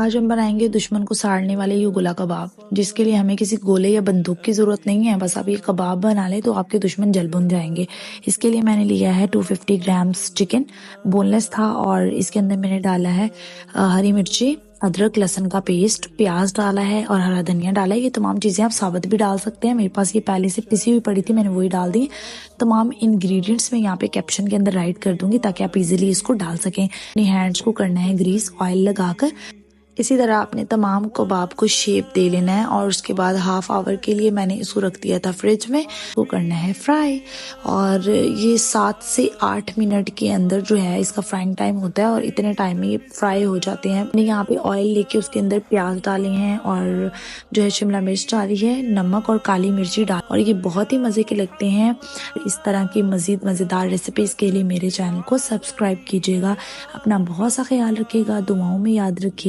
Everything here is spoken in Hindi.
आज हम बनाएंगे दुश्मन को साड़ने वाले ये गोला कबाब, जिसके लिए हमें किसी गोले या बंदूक की ज़रूरत नहीं है। बस आप ये कबाब बना लें तो आपके दुश्मन जल भुन जाएंगे। इसके लिए मैंने लिया है 250 ग्राम्स चिकन, बोनलेस था, और इसके अंदर मैंने डाला है हरी मिर्ची, अदरक लहसुन का पेस्ट, प्याज डाला है और हरा धनिया डाला है। ये तमाम चीज़ें आप साबुत भी डाल सकते हैं, मेरे पास ये पहले से पिसी हुई पड़ी थी, मैंने वही डाल दी। तमाम इंग्रेडिएंट्स मैं यहाँ पे कैप्शन के अंदर राइट कर दूंगी ताकि आप इजीली इसको डाल सकें। अपनी हैंड्स को करना है ग्रीस ऑयल लगाकर। इसी तरह आपने तमाम कबाब को शेप दे लेना है और उसके बाद हाफ आवर के लिए मैंने इसको रख दिया था फ्रिज में। वो करना है फ्राई, और ये 7 से 8 मिनट के अंदर जो है इसका फ्राइंग टाइम होता है और इतने टाइम में ये फ्राई हो जाते हैं। मैंने यहाँ पे ऑयल लेके उसके अंदर प्याज डाले हैं और जो है शिमला मिर्च डाली है, नमक और काली मिर्ची डाल, और ये बहुत ही मज़े के लगते हैं। इस तरह की मज़ीद मज़ेदार रेसिपीज़ के लिए मेरे चैनल को सब्सक्राइब कीजिएगा। अपना बहुत सा ख्याल रखिएगा, दुआओं में याद रखिएगा।